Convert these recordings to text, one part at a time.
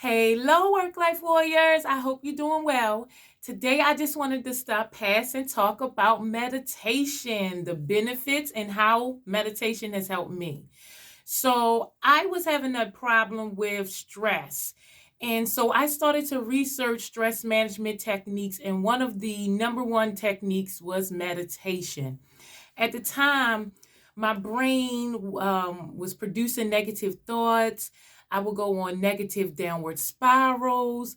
Hello, work life warriors. I hope you're doing well. Today, I just wanted to stop past and talk about meditation, the benefits, and how meditation has helped me. So, I was having a problem with stress. And so I started to research stress management techniques, and one of the number one techniques was meditation. At the time, my brain was producing negative thoughts. I would go on negative downward spirals.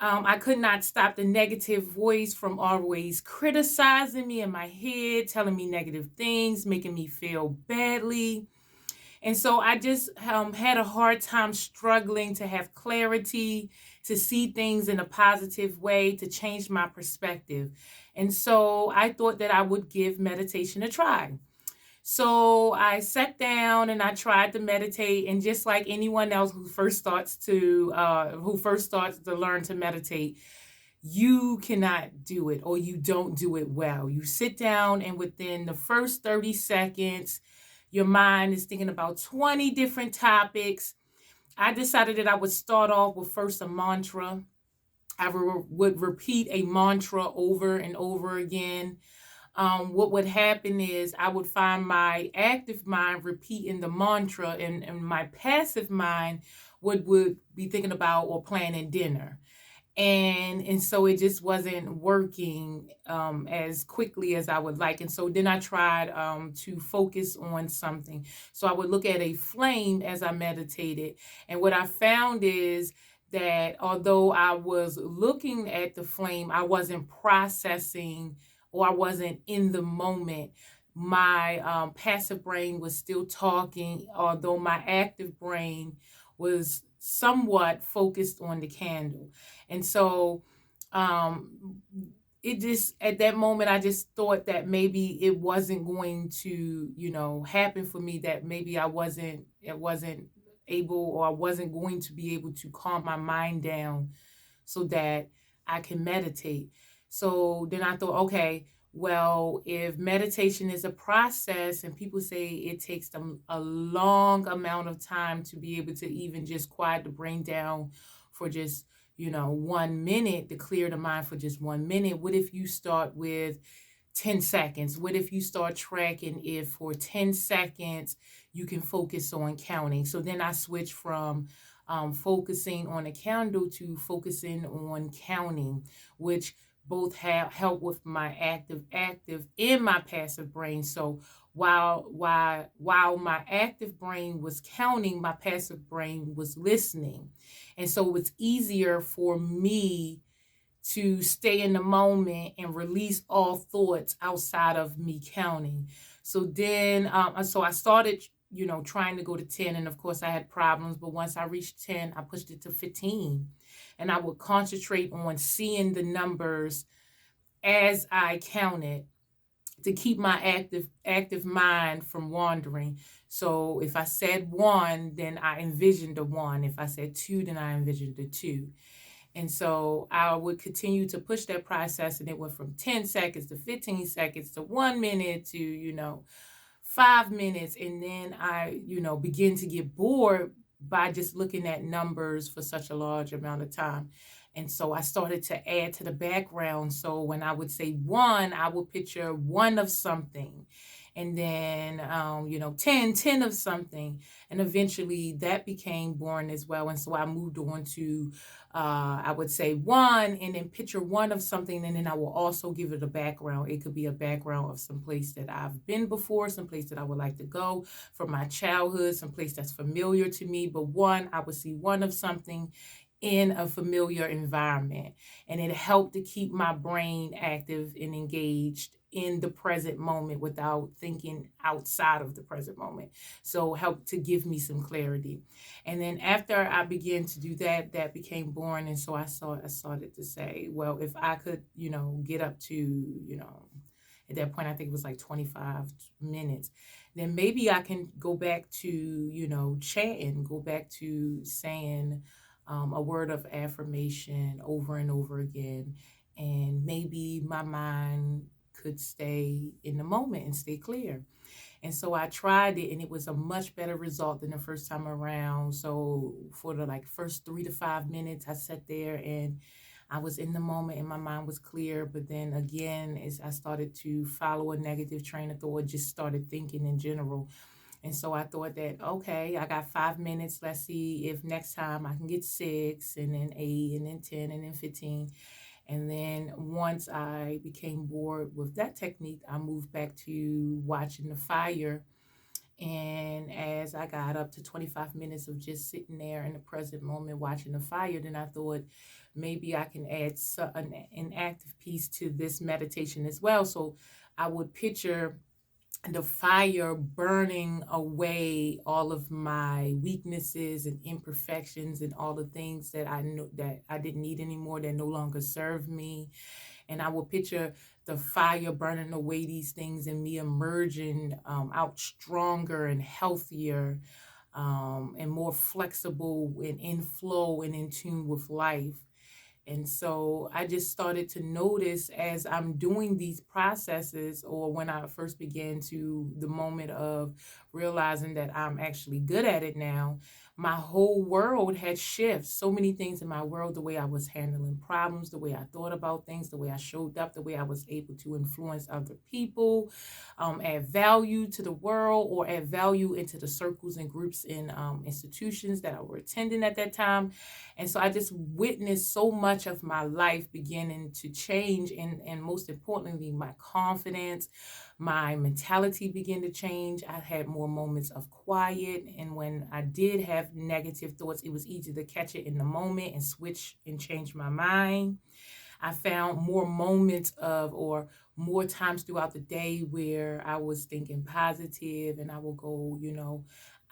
I could not stop the negative voice from always criticizing me in my head, telling me negative things, making me feel badly. And so I just had a hard time struggling to have clarity, to see things in a positive way, to change my perspective. And so I thought that I would give meditation a try. So I sat down and I tried to meditate, and just like anyone else who first starts to learn to meditate, you cannot do it or you don't do it well. You sit down, and within the first 30 seconds, your mind is thinking about 20 different topics. I decided that I would start off with first a mantra. I would repeat a mantra over and over again. What would happen is I would find my active mind repeating the mantra, and my passive mind would be thinking about or planning dinner. And so it just wasn't working as quickly as I would like. And so then I tried to focus on something. So I would look at a flame as I meditated. And what I found is that although I was looking at the flame, I wasn't processing or I wasn't in the moment. My passive brain was still talking, although my active brain was somewhat focused on the candle. And so um it just at that moment I just thought that maybe it wasn't going to, happen for me, that maybe I wasn't able, or I wasn't going to be able to calm my mind down so that I can meditate. So then I thought, okay, well, if meditation is a process and people say it takes them a long amount of time to be able to even just quiet the brain down for just, 1 minute, to clear the mind for just 1 minute, what if you start with 10 seconds? What if you start tracking if for 10 seconds you can focus on counting? So then I switched from focusing on a candle to focusing on counting, which both have help with my active and my passive brain. So while my active brain was counting, my passive brain was listening. And so it's easier for me to stay in the moment and release all thoughts outside of me counting. So I started, trying to go to 10. And of course, I had problems. But once I reached 10, I pushed it to 15. And I would concentrate on seeing the numbers as I counted to keep my active mind from wandering. So if I said one, then I envisioned a one. If I said two, then I envisioned a two. And so I would continue to push that process, and it went from 10 seconds to 15 seconds to 1 minute to, 5 minutes. And then I, begin to get bored by just looking at numbers for such a large amount of time. And so I started to add to the background. So when I would say one, I would picture one of something. And then, 10 of something. And eventually that became boring as well. And so I moved on to, I would say one and then picture one of something. And then I will also give it a background. It could be a background of some place that I've been before, some place that I would like to go from my childhood, some place that's familiar to me. But one, I would see one of something in a familiar environment. And it helped to keep my brain active and engaged in the present moment without thinking outside of the present moment. So helped to give me some clarity. And then after I began to do that, that became boring. And so I started to say, well, if I could, get up to, at that point, I think it was like 25 minutes, then maybe I can go back to, chanting, go back to saying a word of affirmation over and over again. And maybe my mind could stay in the moment and stay clear. And so I tried it, and it was a much better result than the first time around. So for the like first 3 to 5 minutes, I sat there and I was in the moment and my mind was clear. But then again, as I started to follow a negative train of thought, just started thinking in general. And so I thought that, okay, I got 5 minutes. Let's see if next time I can get 6, and then 8, and then 10, and then 15. And then once I became bored with that technique, I moved back to watching the fire. And as I got up to 25 minutes of just sitting there in the present moment watching the fire, then I thought maybe I can add an active piece to this meditation as well. So I would picture the fire burning away all of my weaknesses and imperfections and all the things that I knew that I didn't need anymore, that no longer served me. And I will picture the fire burning away these things and me emerging out stronger and healthier, and more flexible and in flow and in tune with life. And so I just started to notice as I'm doing these processes, or when I first began to the moment of realizing that I'm actually good at it now, my whole world had shifted. So many things in my world, the way I was handling problems, the way I thought about things, the way I showed up, the way I was able to influence other people, add value to the world, or add value into the circles and groups and institutions that I were attending at that time. And so I just witnessed so much of my life beginning to change, and most importantly, my confidence, my mentality began to change. I had more moments of quiet, and when I did have negative thoughts, it was easy to catch it in the moment and switch and change my mind. I found more moments of, or more times throughout the day where I was thinking positive, and I will go,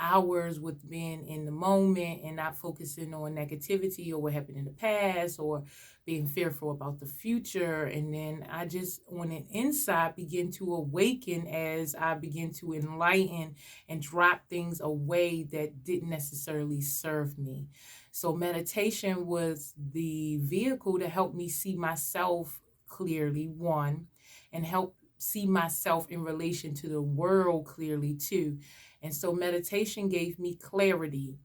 hours with being in the moment and not focusing on negativity or what happened in the past or being fearful about the future. And then I just, on an inside, begin to awaken as I begin to enlighten and drop things away that didn't necessarily serve me. So meditation was the vehicle to help me see myself clearly, one, and help see myself in relation to the world clearly, two. And so meditation gave me clarity,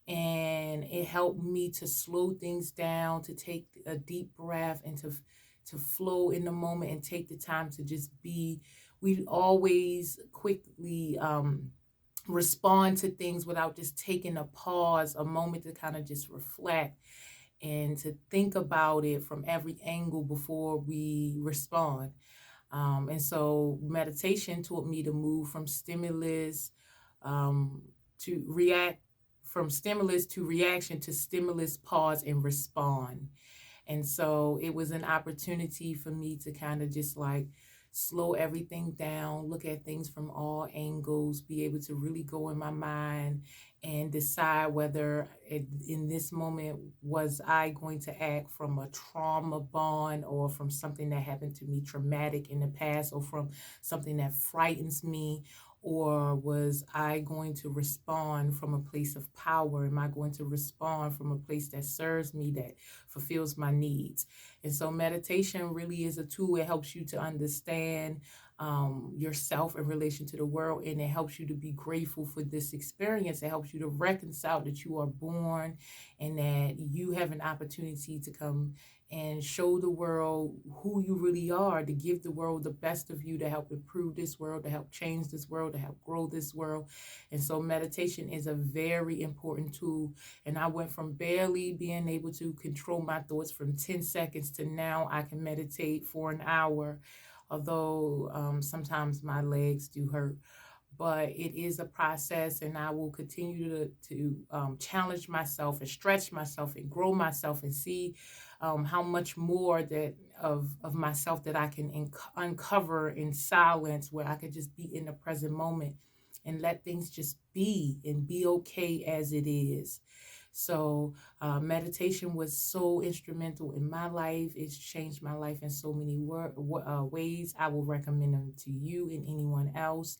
and it helped me to slow things down, to take a deep breath, and to flow in the moment and take the time to just be. We always quickly respond to things without just taking a pause, a moment to kind of just reflect and to think about it from every angle before we respond. And so meditation taught me to move from stimulus um, to react, from stimulus to reaction to stimulus, pause, and respond. And so it was an opportunity for me to kind of just like slow everything down, look at things from all angles, be able to really go in my mind and decide whether in this moment was I going to act from a trauma bond, or from something that happened to me traumatic in the past, or from something that frightens me, or was I going to respond from a place of power? Am I going to respond from a place that serves me, that fulfills my needs? And so meditation really is a tool. It helps you to understand yourself in relation to the world, and it helps you to be grateful for this experience. It helps you to reconcile that you are born and that you have an opportunity to come and show the world who you really are, to give the world the best of you, to help improve this world, to help change this world, to help grow this world. And so meditation is a very important tool. And I went from barely being able to control my thoughts from 10 seconds to now I can meditate for an hour, although sometimes my legs do hurt. But it is a process, and I will continue to challenge myself and stretch myself and grow myself and see how much more that of myself that I can uncover in silence, where I could just be in the present moment and let things just be and be okay as it is. So meditation was so instrumental in my life. It's changed my life in so many ways. I will recommend them to you and anyone else.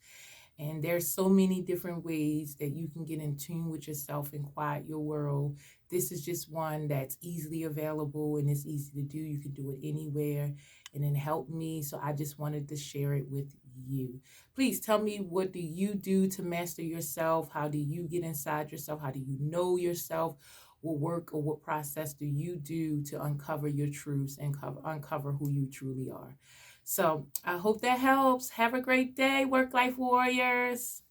And there's so many different ways that you can get in tune with yourself and quiet your world. This is just one that's easily available and it's easy to do. You can do it anywhere and it helped me. So I just wanted to share it with you. Please tell me, what do you do to master yourself? How do you get inside yourself? How do you know yourself? What work or what process do you do to uncover your truths and uncover who you truly are? So I hope that helps. Have a great day, work life warriors.